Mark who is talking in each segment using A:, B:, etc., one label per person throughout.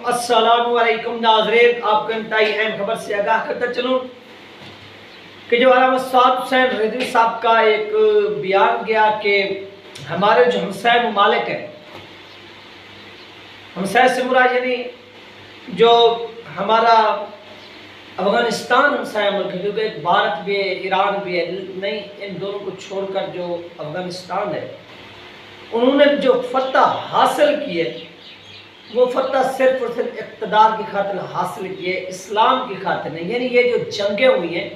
A: السلام علیکم ناظرین، آپ کو انتہائی اہم خبر سے آگاہ کرتا چلوں کہ جو علامہ سعد حسین رضوی صاحب کا ایک بیان گیا کہ ہمارے جو ہمسائے ممالک ہیں، ہمسائے سے مراد یعنی جو ہمارا افغانستان ہمسایہ ملک ہے، کیونکہ ایک بھارت بھی ہے، ایران بھی ہے، نہیں ان دونوں کو چھوڑ کر جو افغانستان ہے، انہوں نے جو فتح حاصل کی ہے وہ فتح صرف اور صرف اقتدار کی خاطر حاصل کی ہے، اسلام کی خاطر نہیں۔ یعنی یہ جو جنگیں ہوئی ہیں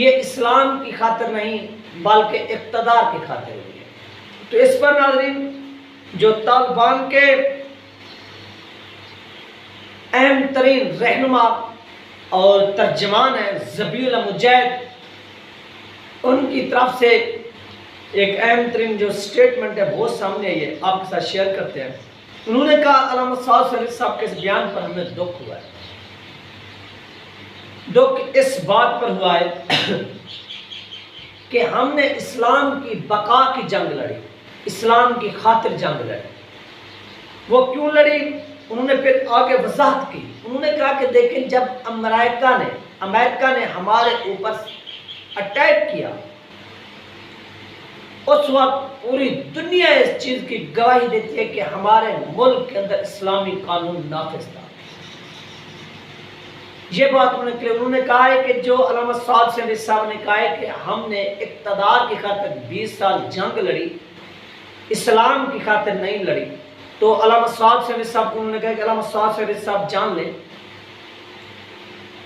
A: یہ اسلام کی خاطر نہیں بلکہ اقتدار کی خاطر ہوئی ہے۔ تو اس پر ناظرین جو طالبان کے اہم ترین رہنما اور ترجمان ہیں ذبیح اللہ مجاہد، ان کی طرف سے ایک اہم ترین جو سٹیٹمنٹ ہے وہ سامنے آئی ہے، آپ کے ساتھ شیئر کرتے ہیں۔ انہوں نے کہا علامہ سعد حسین صاحب کے اس بیان پر ہمیں دکھ ہوا ہے۔ دکھ اس بات پر ہوا ہے کہ ہم نے اسلام کی بقا کی جنگ لڑی، اسلام کی خاطر جنگ لڑی۔ وہ کیوں لڑی؟ انہوں نے پھر آگے وضاحت کی۔ انہوں نے کہا کہ دیکھیں جب امریکہ نے ہمارے اوپر اٹیک کیا، اس وقت پوری دنیا اس چیز کی گواہی دیتی ہے کہ ہمارے ملک کے اندر اسلامی قانون نافذ تھا۔ یہ بات انہوں نے کہا ہے کہ جو علامہ سعد حسین صاحب نے کہا ہے کہ ہم نے اقتدار کی خاطر 20 سال جنگ لڑی، اسلام کی خاطر نہیں لڑی، تو علامہ سعد حسین صاحب کو انہوں نے کہا کہ علامہ سعد حسین صاحب جان لیں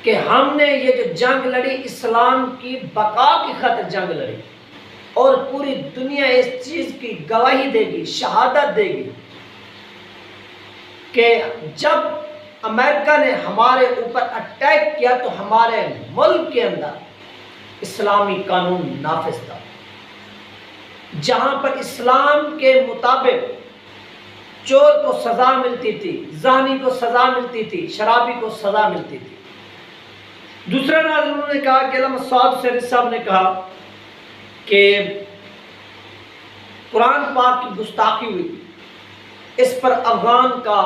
A: کہ ہم نے یہ جو جنگ لڑی اسلام کی بقا کی خاطر جنگ لڑی، اور پوری دنیا اس چیز کی گواہی دے گی، شہادت دے گی کہ جب امریکہ نے ہمارے اوپر اٹیک کیا تو ہمارے ملک کے اندر اسلامی قانون نافذ تھا، جہاں پر اسلام کے مطابق چور کو سزا ملتی تھی، زانی کو سزا ملتی تھی، شرابی کو سزا ملتی تھی۔ دوسرا ناظرین انہوں نے کہا کہ علامہ سعد حسین صاحب نے کہا کہ قرآن پاک کی گستاخی ہوئی، اس پر افغان کا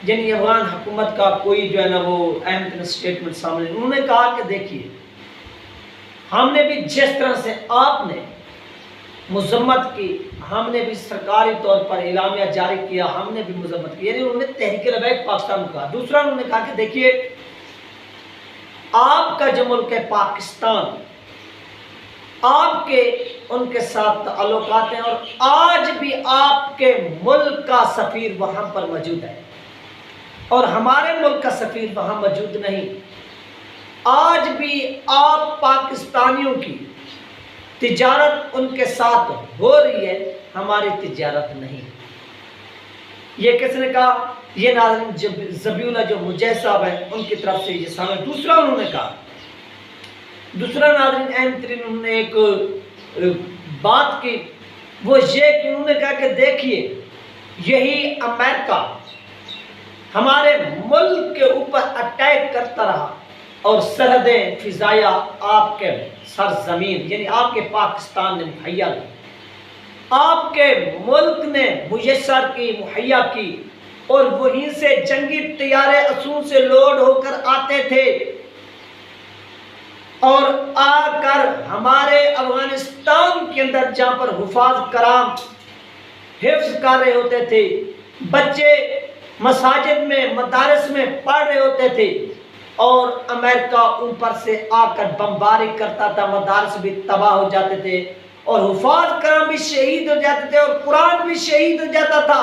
A: یعنی افغان حکومت کا کوئی جو ہے نا وہ اہم ترین سٹیٹمنٹ سامنے۔ انہوں نے کہا کہ دیکھیے ہم نے بھی جس طرح سے آپ نے مذمت کی، ہم نے بھی سرکاری طور پر اعلامیہ جاری کیا، ہم نے بھی مذمت کی، یعنی انہوں نے تحریک لبیک پاکستان کو کہا۔ دوسرا انہوں نے کہا کہ دیکھیے آپ کا جو ملک ہے پاکستان، آپ کے ان کے ساتھ تعلقات ہیں، اور آج بھی آپ کے ملک کا سفیر وہاں پر موجود ہے اور ہمارے ملک کا سفیر وہاں موجود نہیں۔ آج بھی آپ پاکستانیوں کی تجارت ان کے ساتھ ہو رہی ہے، ہماری تجارت نہیں۔ یہ کس نے کہا؟ یہ ناظرین ذبیح اللہ جو مجاہد صاحب ہیں ان کی طرف سے یہ سامنے۔ دوسرا انہوں نے کہا، دوسرا ناظرین اہم ترین انہوں نے ایک بات کی، وہ یہ کہ انہوں نے کہا کہ دیکھیے یہی امریکہ ہمارے ملک کے اوپر اٹیک کرتا رہا اور سرحدیں فضائیہ آپ کے سرزمین یعنی آپ کے پاکستان نے مہیا کی، آپ کے ملک نے میسر کی، مہیا کی، اور وہیں سے جنگی طیارے اسون سے لوڈ ہو کر آتے تھے اور آ کر ہمارے افغانستان کے اندر جہاں پر حفاظ کرام حفظ کر رہے ہوتے تھے، بچے مساجد میں مدارس میں پڑھ رہے ہوتے تھے، اور امریکہ اوپر سے آ کر بمباری کرتا تھا، مدارس بھی تباہ ہو جاتے تھے اور حفاظ کرام بھی شہید ہو جاتے تھے اور قرآن بھی شہید ہو جاتا تھا۔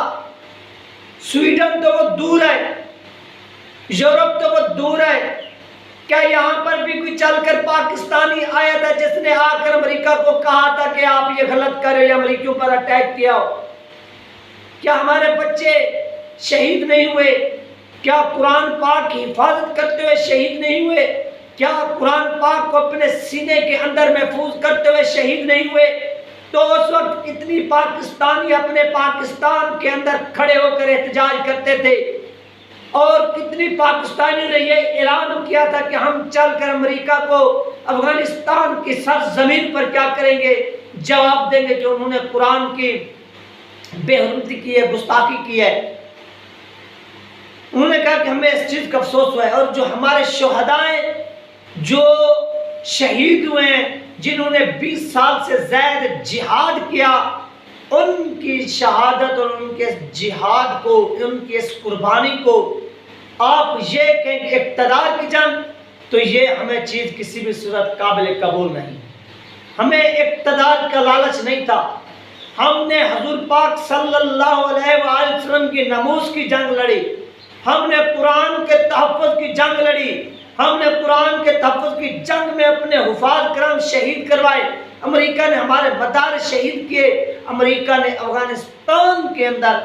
A: سویڈن تو وہ دور ہے، یورپ تو وہ دور ہے، کیا یہاں پر بھی کوئی چل کر پاکستانی آیا تھا جس نے آ کر امریکہ کو کہا تھا کہ آپ یہ غلط کرے یا امریکیوں پر اٹیک کیا ہو؟ کیا ہمارے بچے شہید نہیں ہوئے؟ کیا قرآن پاک کی حفاظت کرتے ہوئے شہید نہیں ہوئے؟ کیا قرآن پاک کو اپنے سینے کے اندر محفوظ کرتے ہوئے شہید نہیں ہوئے؟ تو اس وقت کتنی پاکستانی اپنے پاکستان کے اندر کھڑے ہو کر احتجاج کرتے تھے، اور کتنی پاکستانیوں نے یہ اعلان کیا تھا کہ ہم چل کر امریکہ کو افغانستان کی سرزمین پر کیا کریں گے؟ جواب دیں گے کہ انہوں نے قرآن کی بے حرمتی کی ہے، گستاخی کی ہے۔ انہوں نے ہمیں اس چیز کا افسوس ہوا ہے، اور جو ہمارے شہدائیں جو شہید ہوئے ہیں، جنہوں نے 20 سال سے زائد جہاد کیا، ان کی شہادت اور ان کے جہاد کو، ان کی اس قربانی کو آپ یہ کہیں کہ اقتدار کی جنگ، تو یہ ہمیں چیز کسی بھی صورت قابل قبول نہیں۔ ہمیں اقتدار کا لالچ نہیں تھا، ہم نے حضور پاک صلی اللہ علیہ وآلہ وسلم کی ناموس کی جنگ لڑی، ہم نے قرآن کے تحفظ کی جنگ لڑی، ہم نے قرآن کے تحفظ کی جنگ میں اپنے حفاظ کرام شہید کروائے، امریکہ نے ہمارے مدارس شہید کیے، امریکہ نے افغانستان کے اندر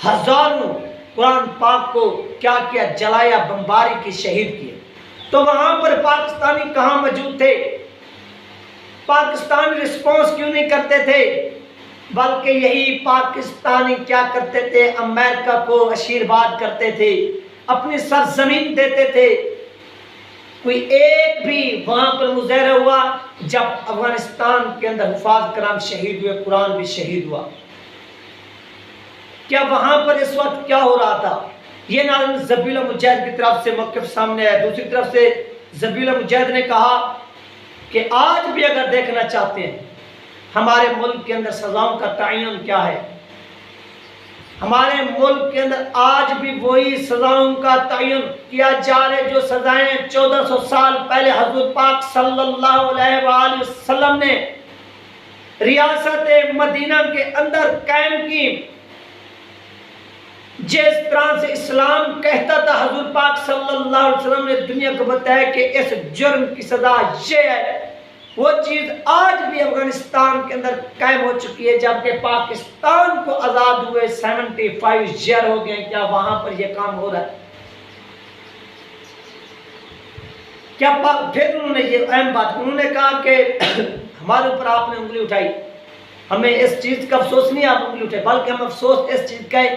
A: ہزاروں قرآن پاک کو کیا کیا، جلایا، بمباری کی، شہید کیے۔ تو وہاں پر پاکستانی کہاں موجود تھے؟ پاکستانی رسپانس کیوں نہیں کرتے تھے؟ بلکہ یہی پاکستانی کیا کرتے تھے؟ امریکہ کو آشیرواد کرتے تھے، اپنی سرزمین دیتے تھے۔ کوئی ایک بھی وہاں پر مظاہرہ ہوا جب افغانستان کے اندر حفاظ کرام شہید ہوئے، قرآن بھی شہید ہوا؟ کیا وہاں پر اس وقت کیا ہو رہا تھا؟ یہ ناظرین ذبیح اللہ مجاہد کی طرف سے موقف سامنے آیا۔ دوسری طرف سے ذبیح اللہ مجاہد نے کہا کہ آج بھی اگر دیکھنا چاہتے ہیں ہمارے ملک کے اندر سزاؤں کا تعین کیا ہے، ہمارے ملک کے اندر آج بھی وہی سزاؤں کا تعین کیا جا رہا ہے جو سزائیں 1400 سال پہلے حضور پاک صلی اللہ علیہ وآلہ وسلم نے ریاست مدینہ کے اندر قائم کی۔ جس طرح سے اسلام کہتا تھا، حضور پاک صلی اللہ علیہ وسلم نے دنیا کو بتایا کہ اس جرم کی سزا یہ ہے، وہ چیز آج بھی افغانستان کے اندر قائم ہو چکی ہے، جبکہ پاکستان کو آزاد ہوئے 75 ایئر ہو گئے۔ کیا وہاں پر یہ کام ہو رہا ہے؟ کیا پھر انہوں نے یہ اہم بات انہوں نے کہا کہ ہمارے اوپر آپ نے انگلی اٹھائی، ہمیں اس چیز کا افسوس نہیں آپ انگلی اٹھائے، بلکہ ہم افسوس اس چیز کا ہے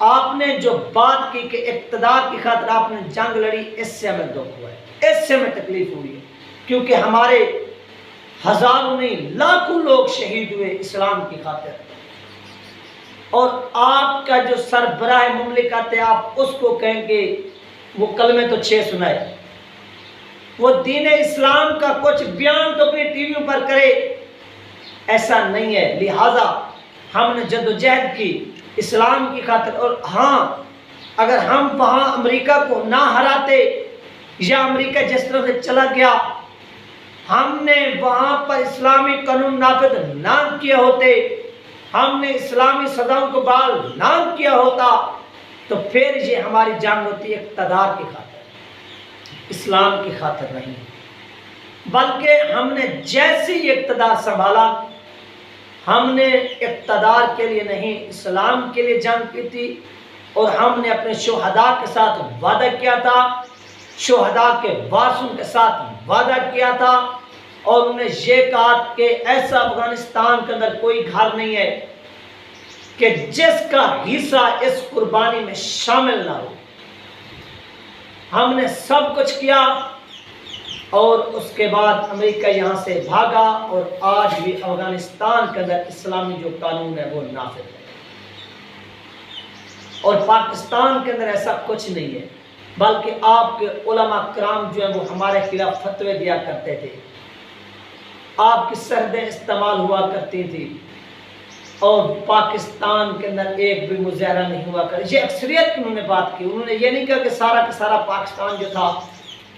A: آپ نے جو بات کی کہ اقتدار کی خاطر آپ نے جنگ لڑی، اس سے ہمیں دکھ ہوا ہے، اس سے ہمیں تکلیف ہوئی ہے، کیونکہ ہمارے ہزاروں نہیں لاکھوں لوگ شہید ہوئے اسلام کی خاطر، اور آپ کا جو سربراہ مملکت ہے آپ اس کو کہیں کہ وہ کلمے تو 6 سنائے، وہ دین اسلام کا کچھ بیان تو اپنی ٹی ویوں پر کرے، ایسا نہیں ہے۔ لہٰذا ہم نے جدوجہد کی اسلام کی خاطر، اور ہاں اگر ہم وہاں امریکہ کو نہ ہراتے یا امریکہ جس طرح سے چلا گیا، ہم نے وہاں پر اسلامی قانون نافذ نہ کیے ہوتے، ہم نے اسلامی سزاؤں کو بحال نہ کیا ہوتا، تو پھر یہ ہماری جنگ ہوتی اقتدار کی خاطر، اسلام کی خاطر نہیں، بلکہ ہم نے جیسے ہی اقتدار سنبھالا، ہم نے اقتدار کے لیے نہیں اسلام کے لیے جنگ کی تھی، اور ہم نے اپنے شہداء کے ساتھ وعدہ کیا تھا، شہداء کے وارثوں کے ساتھ وعدہ کیا تھا، اور انہوں نے یہ کہا کہ ایسا افغانستان کے اندر کوئی گھر نہیں ہے کہ جس کا حصہ اس قربانی میں شامل نہ ہو۔ ہم نے سب کچھ کیا، اور اس کے بعد امریکہ یہاں سے بھاگا، اور آج بھی افغانستان کے اندر اسلامی جو قانون ہے وہ نافذ ہے، اور پاکستان کے اندر ایسا کچھ نہیں ہے، بلکہ آپ کے علماء کرام جو ہیں وہ ہمارے خلاف فتوے دیا کرتے تھے، آپ کی سرحدیں استعمال ہوا کرتی تھی، اور پاکستان کے اندر ایک بھی مظاہرہ نہیں ہوا کرتا۔ یہ اکثریت کی انہوں نے بات کی، انہوں نے یہ نہیں کہا کہ سارا کا سارا پاکستان جو تھا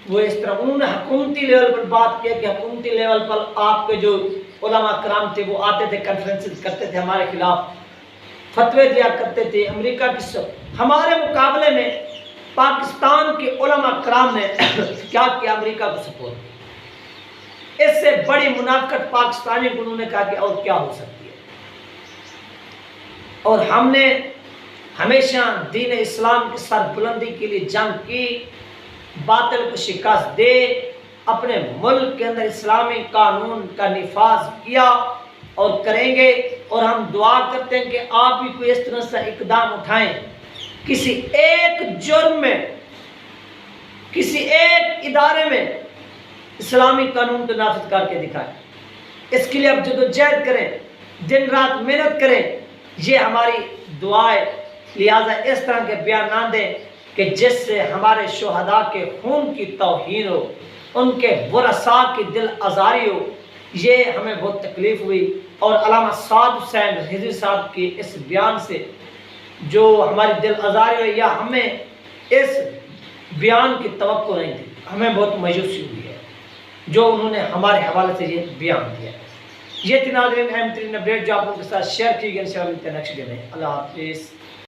A: وہ اس طرح، انہوں نے حکومتی لیول پر بات کیا کہ حکومتی لیول پر آپ کے جو علماء کرام تھے وہ آتے تھے، کانفرنسز کرتے تھے، ہمارے خلاف فتوے دیا کرتے تھے۔ امریکہ کی ہمارے مقابلے میں پاکستان کے علماء کرام نے کیا کیا؟ امریکہ کو سپورٹ کیا۔ اس سے بڑی منافقت پاکستانی کو انہوں نے کہا کہ اور کیا ہو سکتی ہے، اور ہم نے ہمیشہ دین اسلام کی سربلندی کے لیے جنگ کی، باطل کو شکست دے، اپنے ملک کے اندر اسلامی قانون کا نفاذ کیا اور کریں گے، اور ہم دعا کرتے ہیں کہ آپ بھی کوئی اس طرح سے اقدام اٹھائیں، کسی ایک جرم میں، کسی ایک ادارے میں اسلامی قانون کو نافذ کر کے دکھائیں۔ اس کے لیے اب جدوجہد کریں، دن رات محنت کریں، یہ ہماری دعا ہے۔ لہٰذا اس طرح کے بیان نہ دیں کہ جس سے ہمارے شہداء کے خون کی توہین ہو، ان کے ورثاء کی دل آزاری ہو، یہ ہمیں بہت تکلیف ہوئی۔ اور علامہ سعد حسین رضوی صاحب کی اس بیان سے جو ہماری دل آزاری ہوئی، یا ہمیں اس بیان کی توقع نہیں تھی، ہمیں بہت مایوسی ہوئی ہے جو انہوں نے ہمارے حوالے سے یہ بیان دیا ہے۔ یہ تھی ناظرین اہم ترین اپڈیٹ جو آپ لوگوں کے ساتھ شیئر کی گئی۔ انشاءاللہ ملتے ہیں نیکسٹ ڈے میں۔ اللہ حافظ۔